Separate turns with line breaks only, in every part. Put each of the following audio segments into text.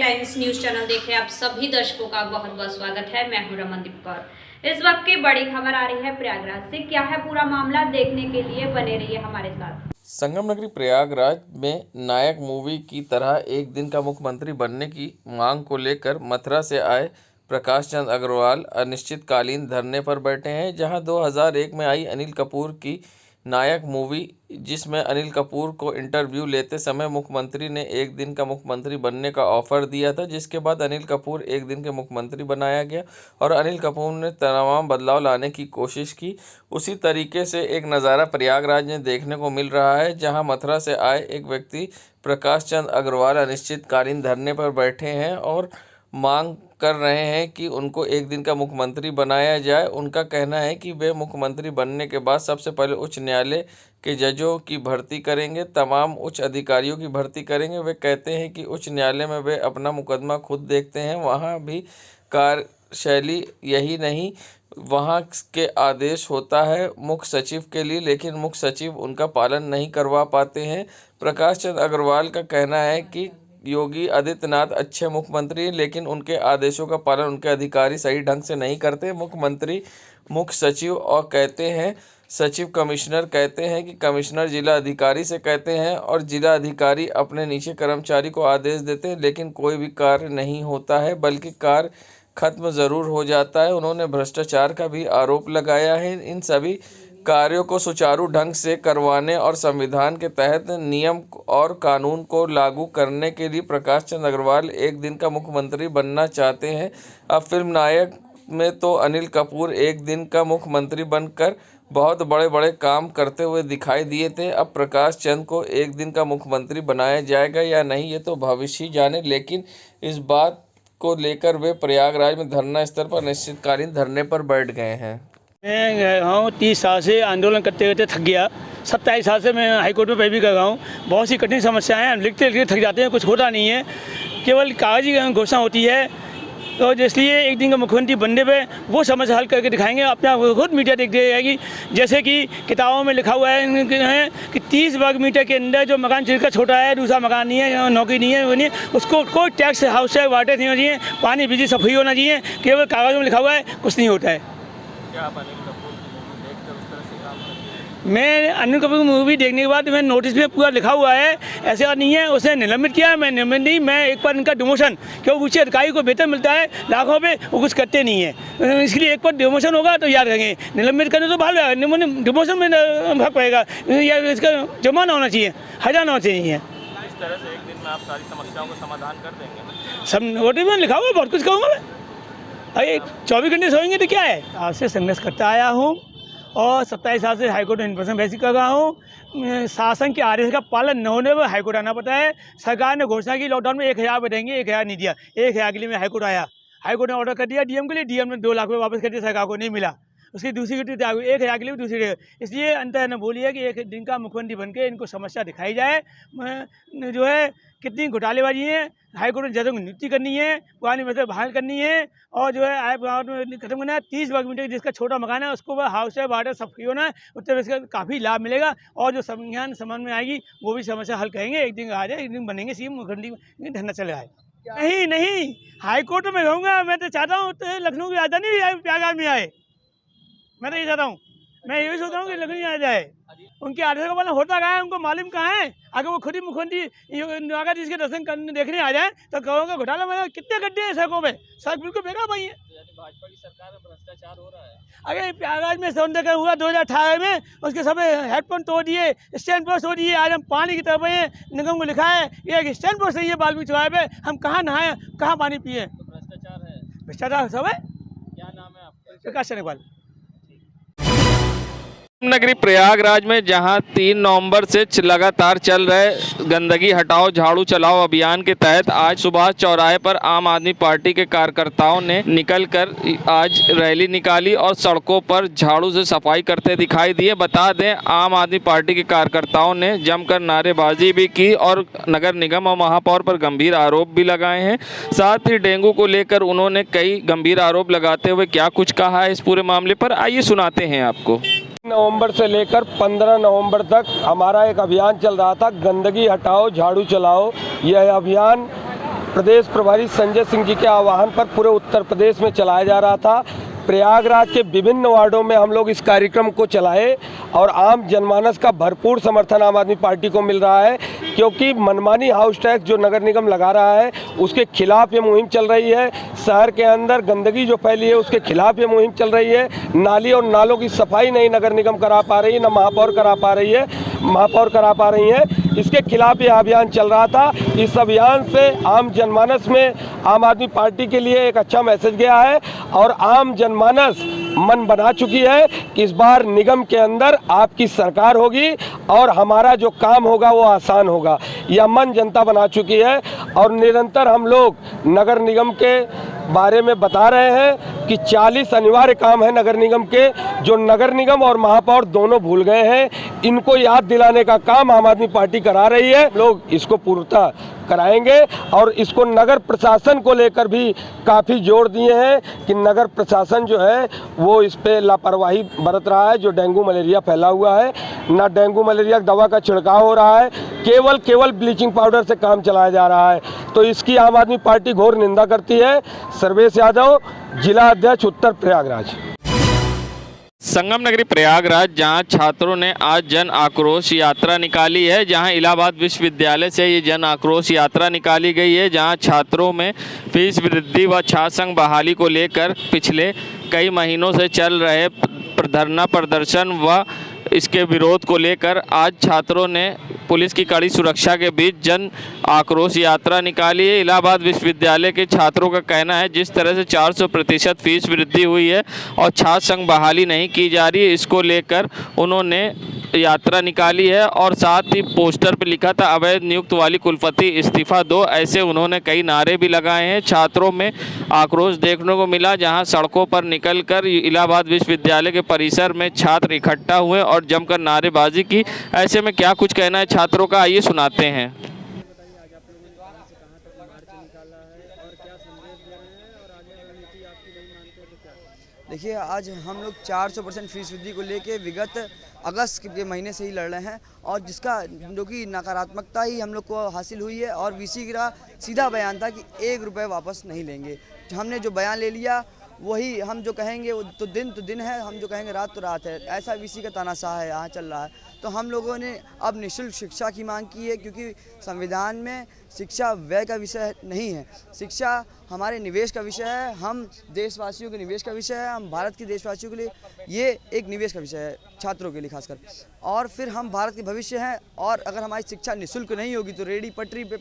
Times news channel देखे आप सभी दर्शकों का बहुत बहुत स्वागत है। मैं हूं रमनदीप कौर। इस वक्त की बड़ी खबर आ रही है प्रयागराज से। क्या है पूरा मामला, देखने के लिए बने रहिए हमारे साथ।
संगम नगरी प्रयागराज में नायक मूवी की तरह एक दिन का मुख्यमंत्री बनने की मांग को लेकर मथुरा से आए प्रकाश चंद अग्रवाल अनिश्चितकालीन धरने पर बैठे हैं। जहां 2001 में आई अनिल कपूर की नायक मूवी, जिसमें अनिल कपूर को इंटरव्यू लेते समय मुख्यमंत्री ने एक दिन का मुख्यमंत्री बनने का ऑफर दिया था, जिसके बाद अनिल कपूर एक दिन के मुख्यमंत्री बनाया गया और अनिल कपूर ने तमाम बदलाव लाने की कोशिश की। उसी तरीके से एक नज़ारा प्रयागराज में देखने को मिल रहा है, जहां मथुरा से आए एक व्यक्ति प्रकाश चंद अग्रवाल अनिश्चितकालीन धरने पर बैठे हैं और मांग कर रहे हैं कि उनको एक दिन का मुख्यमंत्री बनाया जाए। उनका कहना है कि वे मुख्यमंत्री बनने के बाद सबसे पहले उच्च न्यायालय के जजों की भर्ती करेंगे, तमाम उच्च अधिकारियों की भर्ती करेंगे। वे कहते हैं कि उच्च न्यायालय में वे अपना मुकदमा खुद देखते हैं, वहाँ भी कार्यशैली यही नहीं, वहाँ के आदेश होता है मुख्य सचिव के लिए, लेकिन मुख्य सचिव उनका पालन नहीं करवा पाते हैं। प्रकाश चंद अग्रवाल का कहना है कि योगी आदित्यनाथ अच्छे मुख्यमंत्री हैं, लेकिन उनके आदेशों का पालन उनके अधिकारी सही ढंग से नहीं करते। मुख्यमंत्री मुख्य सचिव और कहते हैं, सचिव कमिश्नर कहते हैं कि कमिश्नर जिला अधिकारी से कहते हैं और जिला अधिकारी अपने नीचे कर्मचारी को आदेश देते हैं, लेकिन कोई भी कार्य नहीं होता है, बल्कि कार्य खत्म ज़रूर हो जाता है। उन्होंने भ्रष्टाचार का भी आरोप लगाया है। इन सभी कार्यों को सुचारू ढंग से करवाने और संविधान के तहत नियम और कानून को लागू करने के लिए प्रकाश चंद अग्रवाल एक दिन का मुख्यमंत्री बनना चाहते हैं। अब फिल्म नायक में तो अनिल कपूर एक दिन का मुख्यमंत्री बनकर बहुत बड़े बड़े काम करते हुए दिखाई दिए थे। अब प्रकाश चंद को एक दिन का मुख्यमंत्री बनाया जाएगा या नहीं, ये तो भविष्य ही जाने, लेकिन इस बात को लेकर वे प्रयागराज में धरना स्थल पर अनिश्चितकालीन धरने पर बैठ गए हैं।
मैं हूँ 30 साल से आंदोलन करते करते थक गया। 27 साल से मैं हाईकोर्ट में पैरवी कर रहा हूँ। बहुत सी कठिन समस्याएं हैं, लिखते लिखते थक जाते हैं, कुछ होता नहीं है, केवल कागजी घोषणा होती है। तो इसलिए एक दिन का मुख्यमंत्री बनने पे वो समस्या हल करके दिखाएंगे। अपना खुद मीडिया देख जाएगी, जैसे कि किताबों में लिखा हुआ है कि 30 वर्ग मीटर के अंदर जो मकान चिरका छोटा है, दूसरा मकान नहीं है, नौकरी नहीं है, वो नहीं है, उसको कोई टैक्स हाउस टैक्स वाटर नहीं होना चाहिए, पानी बिजली सब फ्री होना चाहिए। केवल कागज़ में लिखा हुआ है, कुछ नहीं होता है।
क्या आप अनिल कपूर की मूवी देखकर उस तरह से काम करते हैं?
मैं अनिल कपूर की मूवी देखने के बाद मैं नोटिस में पूरा लिखा हुआ है, ऐसे बात नहीं है। उसने निलंबित किया है, मैं निलंबित नहीं, मैं एक बार इनका डिमोशन, क्यों ऊँचे अधिकारी को वेतन मिलता है लाखों पे, वो कुछ करते नहीं है, इसलिए एक बार डिमोशन होगा तो याद रखेंगे। निलंबित करने तो बाहर डिमोशन में भाग पाएगा, या इसका जमा ना होना चाहिए, हटा ना होना चाहिए।
इस तरह से एक दिन में आप सारी समस्याओं का समाधान कर देंगे?
सब नोटिस में लिखा हुआ है, बहुत कुछ कहूँगा मैं। अरे 24 घंटे सोएंगे तो क्या है। आज से संघर्ष करता आया हूँ और 27 साल से हाईकोर्ट में इन पर्सन बहस कर रहा हूँ। शासन के आदेश का पालन न होने पर हाईकोर्ट आना पड़ता है। सरकार ने घोषणा की लॉकडाउन में 1000 बैठेंगे, 1000 नहीं दिया। 1000 के लिए मैं हाईकोर्ट आया, हाईकोर्ट ने ऑर्डर कर दिया डीएम के लिए, डीएम ने 2 लाख रुपये वापस कर दिया, सरकार को नहीं मिला। उसकी दूसरी गति 1000 के लिए दूसरी, इसलिए अंतर ने बोली है कि एक दिन का मुख्यमंत्री बनके इनको समस्या दिखाई जाए। जो है कितनी घोटालेबाजी है, हाईकोर्ट में जजों की नियुक्ति करनी है, पुरानी मसले बहाल करनी है, और जो है आय में खत्म करना है। 30 वर्ग मीटर जिसका छोटा मकान है उसको हाउस है, वाटर सब फ्री होना है, उत्तर प्रदेश का काफ़ी लाभ मिलेगा। और जो संज्ञान समझ में आएगी वो भी समस्या हल करेंगे। एक दिन आ जाए, एक दिन बनेंगे सीएम, मुख्यमंत्री धरना चले आए। नहीं नहीं, हाईकोर्ट में रहूँगा। मैं तो चाहता हूँ तो लखनऊ की राजधानी भी प्रयागराज में आए, मैं तो ये चाहता हूँ। मैं यही सोचता हूँ कि लखनऊ आ जाए। उनके आदेश का पालन होता कहाँ है, उनको मालूम कहाँ है। अगर वो खुद ही मुख्यमंत्री अगर जिसके दर्शन करने देखने आ जाए तो कहोगे घोटाला में कितने गड्ढे हैं सड़कों में, सड़क बिल्कुल बेकार भाई है।
भाजपा की सरकार में भ्रष्टाचार हो रहा है।
अगर प्रयागराज में सौंदर्य हुआ 2018 में, उसके सब हेडपंप तोड़ दिए, स्टैंड पोस्ट तोड़ दिए। आज हम पानी की तरफ हैं, निगम को लिखा है ये स्टैंड पोस्ट नहीं है बाल्मीकि चौराहे पे, हम कहाँ नहाएं, कहाँ पानी पिए।
तो भ्रष्टाचार है,
भ्रष्टाचार सब है।
क्या नाम है आपका?
प्रकाश चंद्रवाल।
नगरी प्रयागराज में जहां 3 नवंबर से लगातार चल रहे गंदगी हटाओ झाड़ू चलाओ अभियान के तहत आज सुभाष चौराहे पर आम आदमी पार्टी के कार्यकर्ताओं ने निकलकर आज रैली निकाली और सड़कों पर झाड़ू से सफाई करते दिखाई दिए। बता दें, आम आदमी पार्टी के कार्यकर्ताओं ने जमकर नारेबाजी भी की और नगर निगम और महापौर पर गंभीर आरोप भी लगाए हैं। साथ ही डेंगू को लेकर उन्होंने कई गंभीर आरोप लगाते हुए क्या कुछ कहा है इस पूरे मामले पर, आइए सुनाते हैं आपको।
नवंबर से लेकर 15 नवंबर तक हमारा एक अभियान चल रहा था, गंदगी हटाओ झाड़ू चलाओ। यह अभियान प्रदेश प्रभारी संजय सिंह जी के आह्वान पर पूरे उत्तर प्रदेश में चलाया जा रहा था। प्रयागराज के विभिन्न वार्डों में हम लोग इस कार्यक्रम को चलाए और आम जनमानस का भरपूर समर्थन आम आदमी पार्टी को मिल रहा है, क्योंकि मनमानी हाउस टैक्स जो नगर निगम लगा रहा है उसके खिलाफ ये मुहिम चल रही है। शहर के अंदर गंदगी जो फैली है उसके खिलाफ ये मुहिम चल रही है। नाली और नालों की सफाई नहीं नगर निगम करा पा रही है, न महापौर करा पा रही है। इसके खिलाफ ये अभियान चल रहा था। इस अभियान से आम जनमानस में आम आदमी पार्टी के लिए एक अच्छा मैसेज गया है और आम जनमानस मन बना चुकी है कि इस बार निगम के अंदर आपकी सरकार होगी और हमारा जो काम होगा वो आसान होगा। यह मन जनता बना चुकी है और निरंतर हम लोग नगर निगम के बारे में बता रहे हैं कि 40 अनिवार्य काम है नगर निगम के, जो नगर निगम और महापौर दोनों भूल गए हैं। इनको याद दिलाने का काम आम आदमी पार्टी करा रही है। लोग इसको पूर्णतः कराएंगे और इसको नगर प्रशासन को लेकर भी काफ़ी जोर दिए हैं कि नगर प्रशासन जो है वो इस पे लापरवाही बरत रहा है। जो डेंगू मलेरिया फैला हुआ है, ना डेंगू मलेरिया दवा का छिड़काव हो रहा है, केवल ब्लीचिंग पाउडर से काम चलाया जा रहा है। तो इसकी आम आदमी पार्टी घोर निंदा करती है। सर्वेश यादव, जिला अध्यक्ष उत्तर प्रयागराज।
संगम नगरी प्रयागराज, जहां छात्रों ने आज जन आक्रोश यात्रा निकाली है, जहां इलाहाबाद विश्वविद्यालय से ये जन आक्रोश यात्रा निकाली गई है, जहां छात्रों में फीस वृद्धि व छात्र संघ बहाली को लेकर पिछले कई महीनों से चल रहे धरना प्रदर्शन व इसके विरोध को लेकर आज छात्रों ने पुलिस की कड़ी सुरक्षा के बीच जन आक्रोश यात्रा निकाली है। इलाहाबाद विश्वविद्यालय के छात्रों का कहना है जिस तरह से 400% फीस वृद्धि हुई है और छात्र संघ बहाली नहीं की जा रही है, इसको लेकर उन्होंने यात्रा निकाली है और साथ ही पोस्टर पर लिखा था अवैध नियुक्त वाली कुलपति इस्तीफा दो। ऐसे उन्होंने कई नारे भी लगाए हैं। छात्रों में आक्रोश देखने को मिला, जहां सड़कों पर निकलकर इलाहाबाद विश्वविद्यालय के परिसर में छात्र इकट्ठा हुए और जमकर नारेबाजी की। ऐसे में क्या कुछ कहना है छात्रों का, आइए सुनाते हैं।
देखिए, आज हम लोग 400% फीस वृद्धि को लेके विगत अगस्त के महीने से ही लड़ रहे हैं और जिसका जो कि नकारात्मकता ही हम लोग को हासिल हुई है और वीसी का सीधा बयान था कि 1 रुपये वापस नहीं लेंगे। हमने जो बयान ले लिया वही हम जो कहेंगे वो तो दिन है, हम जो कहेंगे रात तो रात है। ऐसा वीसी का तानाशाह है यहाँ चल रहा है। तो हम लोगों ने अब निःशुल्क शिक्षा की मांग की है, क्योंकि संविधान में शिक्षा व्यय का विषय नहीं है, शिक्षा हमारे निवेश का विषय है। हम देशवासियों के निवेश का विषय है, हम भारत के देशवासियों के लिए ये एक निवेश का विषय है, छात्रों के लिए खासकर। और फिर हम भारत के भविष्य हैं और अगर हमारी शिक्षा निःशुल्क नहीं होगी तो रेडी पटरी पे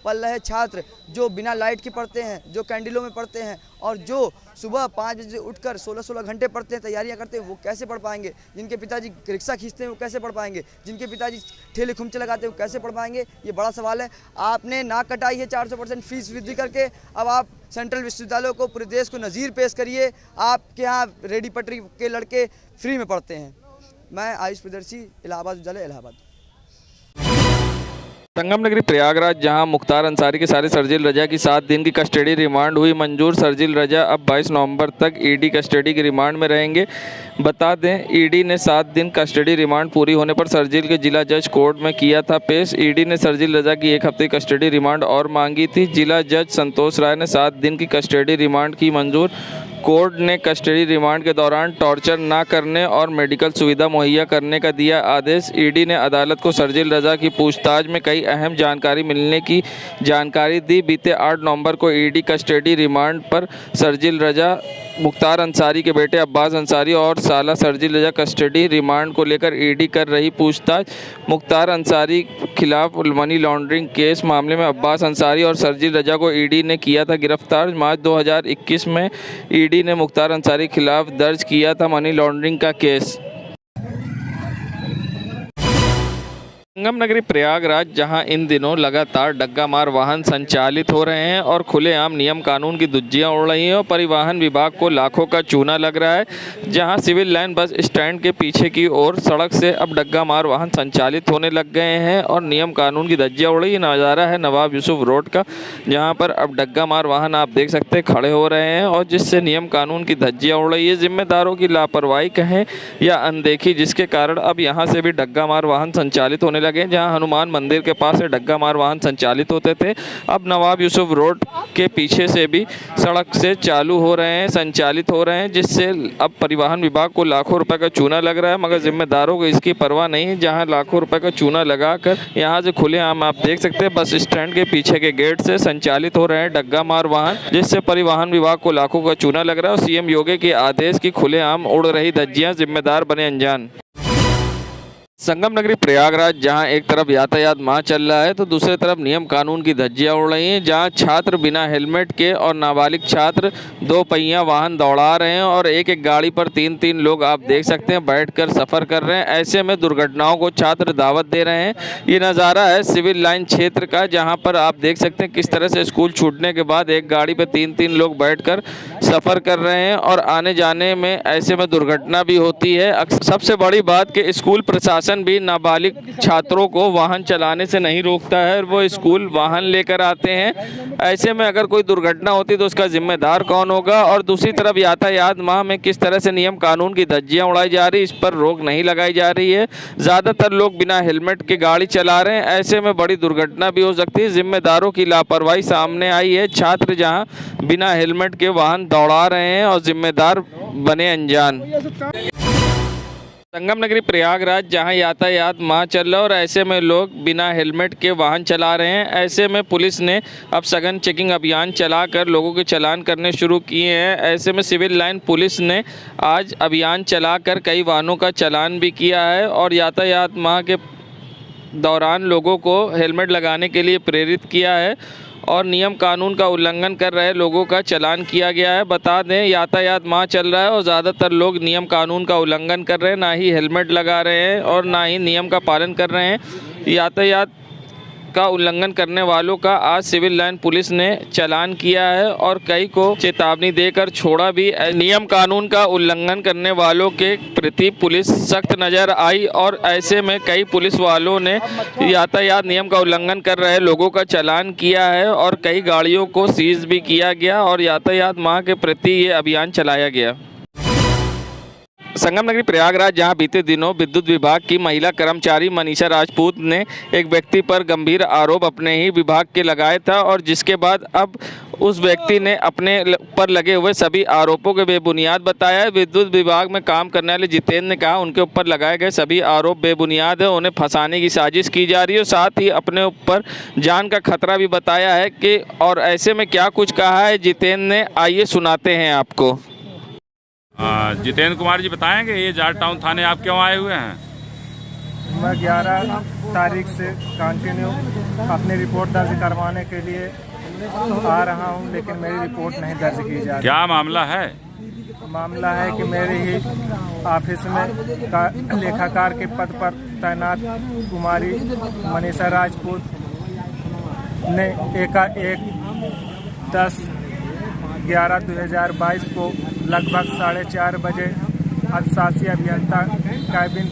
पल रहे छात्र जो बिना लाइट के पढ़ते हैं, जो कैंडलों में पढ़ते हैं और जो सुबह 5 बजे उठकर 16-16 घंटे पढ़ते हैं, तैयारियां करते हैं, वो कैसे पढ़ पाएंगे? जिनके पिताजी रिक्शा खींचते हैं वो कैसे पढ़ पाएंगे? जिनके पिताजी ठेले खुमचे लगाते हैं वो कैसे पढ़ पाएंगे? ये बड़ा सवाल है। आपने नाक कटाई है 400% फीस वृद्धि करके, अब आप सेंट्रल विश्वविद्यालयों को पूरे देश को नज़ीर पेश करिए। आपके यहाँ रेडी पटरी के लड़के फ्री में पढ़ते हैं। मैं आयुष प्रदर्शी, इलाहाबाद विश्वविद्यालय, इलाहाबाद।
संगम नगरी प्रयागराज, जहां मुख्तार अंसारी के सारे शर्जील रजा की 7 दिन की कस्टडी रिमांड हुई मंजूर। शर्जील रजा अब 22 नवंबर तक ईडी कस्टडी की रिमांड में रहेंगे। बता दें, ईडी ने 7 दिन कस्टडी रिमांड पूरी होने पर शर्जील के जिला जज कोर्ट में किया था पेश। ईडी ने शर्जील रजा की 1 हफ्ते कस्टडी रिमांड और मांगी थी। जिला जज संतोष राय ने 7 दिन की कस्टडी रिमांड की मंजूर। कोर्ट ने कस्टडी रिमांड के दौरान टॉर्चर न करने और मेडिकल सुविधा मुहैया करने का दिया आदेश। ईडी ने अदालत को शर्जील रजा की पूछताछ में कई अहम जानकारी मिलने की जानकारी दी। बीते 8 नवंबर को ईडी कस्टडी रिमांड पर शर्जील रजा, मुख्तार अंसारी के बेटे अब्बास अंसारी और साला शर्जील रजा कस्टडी रिमांड को लेकर ईडी कर रही पूछताछ। मुख्तार अंसारी खिलाफ मनी लॉन्ड्रिंग केस मामले में अब्बास अंसारी और शर्जील रजा को ईडी ने किया था गिरफ्तार। मार्च 2021 में ईडी ने मुख्तार अंसारी खिलाफ दर्ज किया था मनी लॉन्ड्रिंग का केस। संगम नगरी प्रयागराज, जहां इन दिनों लगातार डग्गा मार वाहन संचालित हो रहे हैं और खुलेआम नियम कानून की धज्जियां उड़ रही हैं और परिवहन विभाग को लाखों का चूना लग रहा है। जहां सिविल लाइन बस स्टैंड के पीछे की ओर सड़क से अब डग्गा मार वाहन संचालित होने लग गए हैं और नियम कानून की धज्जियां उड़ रही है। नज़ारा है नवाब यूसुफ रोड का, जहाँ पर अब डग्गा मार वाहन आप देख सकते हैं खड़े हो रहे हैं और जिससे नियम कानून की धज्जियां उड़ रही है। जिम्मेदारों की लापरवाही कहें या अनदेखी, जिसके कारण अब यहाँ से भी डग्गा मार वाहन संचालित होने लगे जहां हनुमान मंदिर के पास से डग्गा मार वाहन संचालित होते थे, अब नवाब यूसुफ रोड के पीछे से भी सड़क से चालू हो रहे हैं, संचालित हो रहे हैं, जिससे अब परिवहन विभाग को लाखों रुपए का चूना लग रहा है, मगर जिम्मेदारों को इसकी परवाह नहीं है। जहां लाखों रुपए का चूना लगाकर यहां से खुलेआम आप देख सकते हैं बस स्टैंड के पीछे के गेट से संचालित हो रहे हैं डग्गा मार वाहन, जिससे परिवहन विभाग को लाखों का चूना लग रहा है और सीएम योगी के आदेश की खुलेआम उड़ रही धज्जियां, जिम्मेदार बने अनजान। संगम नगरी प्रयागराज जहां एक तरफ यातायात माह चल रहा है तो दूसरी तरफ नियम कानून की धज्जियां उड़ रही हैं, जहां छात्र बिना हेलमेट के और नाबालिग छात्र दो पहिया वाहन दौड़ा रहे हैं और एक एक गाड़ी पर तीन लोग आप देख सकते हैं बैठकर सफ़र कर रहे हैं। ऐसे में दुर्घटनाओं को छात्र दावत दे रहे हैं। ये नज़ारा है सिविल लाइन क्षेत्र का, जहाँ पर आप देख सकते हैं किस तरह से स्कूल छूटने के बाद एक गाड़ी पर तीन लोग बैठकर सफ़र कर रहे हैं और आने जाने में ऐसे में दुर्घटना भी होती है। सबसे बड़ी बात कि स्कूल प्रशासन भी नाबालिग छात्रों को वाहन चलाने से नहीं रोकता है और वो स्कूल वाहन लेकर आते हैं। ऐसे में अगर कोई दुर्घटना होती तो उसका जिम्मेदार कौन होगा? और दूसरी तरफ यातायात माह में किस तरह से नियम कानून की धज्जियां उड़ाई जा रही, इस पर रोक नहीं लगाई जा रही है। ज़्यादातर लोग बिना हेलमेट के गाड़ी चला रहे हैं, ऐसे में बड़ी दुर्घटना भी हो सकती है। जिम्मेदारों की लापरवाही सामने आई है। छात्र जहाँ बिना हेलमेट के वाहन दौड़ा रहे हैं और जिम्मेदार बने अनजान। संगम नगरी प्रयागराज जहां यातायात माह चल रहा है और ऐसे में लोग बिना हेलमेट के वाहन चला रहे हैं। ऐसे में पुलिस ने अब सघन चेकिंग अभियान चलाकर लोगों के चालान करने शुरू किए हैं। ऐसे में सिविल लाइन पुलिस ने आज अभियान चलाकर कई वाहनों का चालान भी किया है और यातायात माह के दौरान लोगों को हेलमेट लगाने के लिए प्रेरित किया है और नियम कानून का उल्लंघन कर रहे लोगों का चालान किया गया है। बता दें यातायात माह चल रहा है और ज़्यादातर लोग नियम कानून का उल्लंघन कर रहे हैं, ना ही हेलमेट लगा रहे हैं और ना ही नियम का पालन कर रहे हैं। यातायात का उल्लंघन करने वालों का आज सिविल लाइन पुलिस ने चालान किया है और कई को चेतावनी देकर छोड़ा भी। नियम कानून का उल्लंघन करने वालों के प्रति पुलिस सख्त नज़र आई और ऐसे में कई पुलिस वालों ने यातायात नियम का उल्लंघन कर रहे लोगों का चालान किया है और कई गाड़ियों को सीज भी किया गया और यातायात माह के प्रति ये अभियान चलाया गया। संगम नगरी प्रयागराज जहां बीते दिनों विद्युत विभाग की महिला कर्मचारी मनीषा राजपूत ने एक व्यक्ति पर गंभीर आरोप अपने ही विभाग के लगाया था और जिसके बाद अब उस व्यक्ति ने अपने पर लगे हुए सभी आरोपों के बेबुनियाद बताया है। विद्युत विभाग में काम करने वाले जितेंद्र ने कहा उनके ऊपर लगाए गए सभी आरोप बेबुनियाद है, उन्हें फंसाने की साजिश की जा रही है और साथ ही अपने ऊपर जान का खतरा भी बताया है कि और ऐसे में क्या कुछ कहा है जितेंद्र ने, आइए सुनाते हैं आपको।
जितेंद्र कुमार जी बताएंगे ये जाट टाउन थाने आप क्यों आए हुए हैं?
मैं 11 तारीख से कंटिन्यू अपनी रिपोर्ट दर्ज करवाने के लिए आ रहा हूं, लेकिन मेरी रिपोर्ट नहीं दर्ज की जा रही।
क्या मामला है?
मामला है कि मेरे ही ऑफिस में लेखाकार के पद पर तैनात कुमारी मनीषा राजपूत ने एकाएक 10/11/2022 को लगभग 4:30 बजे अधिशासी अभियंता कैबिन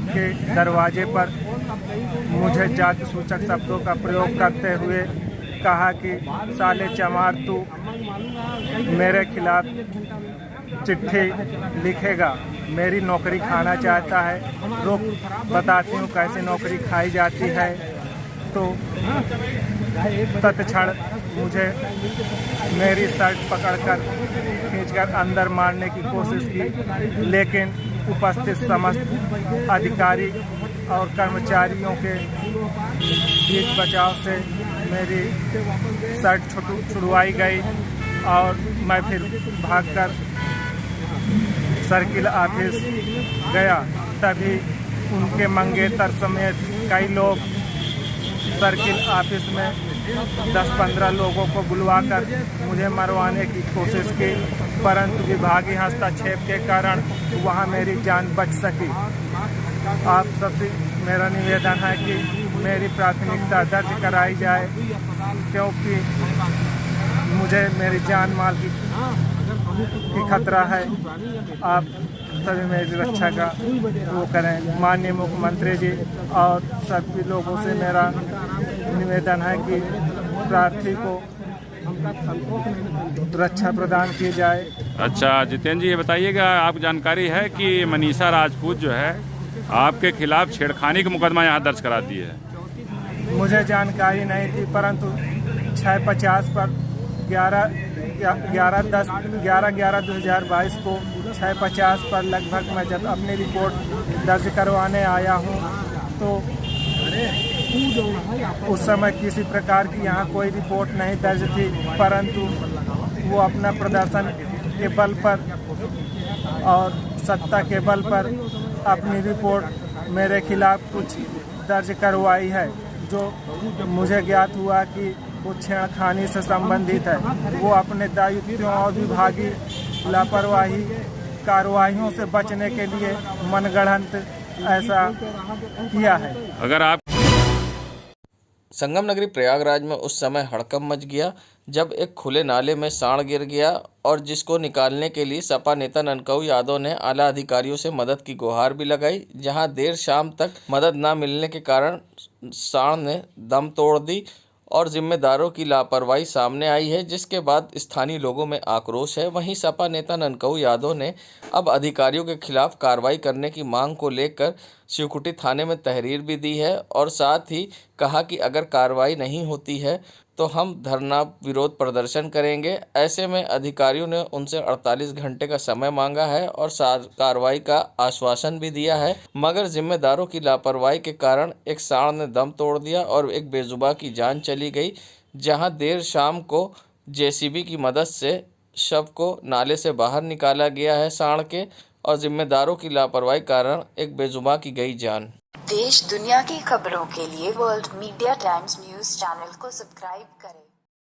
के दरवाजे पर मुझे जाति सूचक शब्दों का प्रयोग करते हुए कहा कि साले चमार तू मेरे खिलाफ चिट्ठी लिखेगा, मेरी नौकरी खाना चाहता है। रुक बताती हूँ कैसे नौकरी खाई जाती है। तो तत्क्षण मुझे मेरी शर्ट पकड़कर खींचकर अंदर मारने की कोशिश की, लेकिन उपस्थित समस्त अधिकारी और कर्मचारियों के बीच बचाव से मेरी शर्ट छुड़वाई गई और मैं फिर भागकर सर्किल ऑफिस गया। तभी उनके मंगेतर समेत कई लोग सर्किल ऑफिस में 10-15 लोगों को बुलवाकर मुझे मरवाने की कोशिश की, परंतु विभागीय हस्तक्षेप के कारण वहां मेरी जान बच सकी। आप सबसे मेरा निवेदन है कि मेरी प्राथमिकता दर्ज कराई जाए, क्योंकि मुझे मेरी जान माल की खतरा है। आप सभी मेरी रक्षा का वो करें। माननीय मुख्यमंत्री जी और सभी लोगों से मेरा निवेदन है कि प्रार्थी को रक्षा प्रदान की जाए।
अच्छा जितेंद्र जी ये बताइएगा, आपको जानकारी है कि मनीषा राजपूत जो है आपके खिलाफ छेड़खानी का मुकदमा यहाँ दर्ज करा दिए है।
मुझे जानकारी नहीं थी, परंतु 650 पर 11/11/2022 को 650 पर लगभग मैं जब अपनी रिपोर्ट दर्ज करवाने आया हूँ तो उस समय किसी प्रकार की यहाँ कोई रिपोर्ट नहीं दर्ज थी, परंतु वो अपना प्रदर्शन के बल पर और सत्ता के बल पर अपनी रिपोर्ट मेरे खिलाफ कुछ दर्ज करवाई है, जो मुझे ज्ञात हुआ कि वो छेड़खानी से संबंधित है। वो अपने दायित्वों और विभागीय लापरवाही कार्रवाइयों से बचने के लिए मनगढ़ंत ऐसा किया है।
अगर आप
संगम नगरी प्रयागराज में उस समय हड़कंप मच गया जब एक खुले नाले में सांड गिर गया और जिसको निकालने के लिए सपा नेता ननकऊ यादव ने आला अधिकारियों से मदद की गुहार भी लगाई। जहां देर शाम तक मदद न मिलने के कारण सांड ने दम तोड़ दी और जिम्मेदारों की लापरवाही सामने आई है, जिसके बाद स्थानीय लोगों में आक्रोश है। वहीं सपा नेता ननकऊ यादव ने अब अधिकारियों के खिलाफ कार्रवाई करने की मांग को लेकर शिवकुटी थाने में तहरीर भी दी है और साथ ही कहा कि अगर कार्रवाई नहीं होती है तो हम धरना विरोध प्रदर्शन करेंगे। ऐसे में अधिकारियों ने उनसे 48 घंटे का समय मांगा है और कार्रवाई का आश्वासन भी दिया है, मगर जिम्मेदारों की लापरवाही के कारण एक सांड ने दम तोड़ दिया और एक बेजुबान की जान चली गई। जहां देर शाम को जेसीबी की मदद से शव को नाले से बाहर निकाला गया है सांड के, और जिम्मेदारों की लापरवाही कारण एक बेजुबान की गई जान।
देश दुनिया की खबरों के लिए world media times news channel को सब्सक्राइब करें।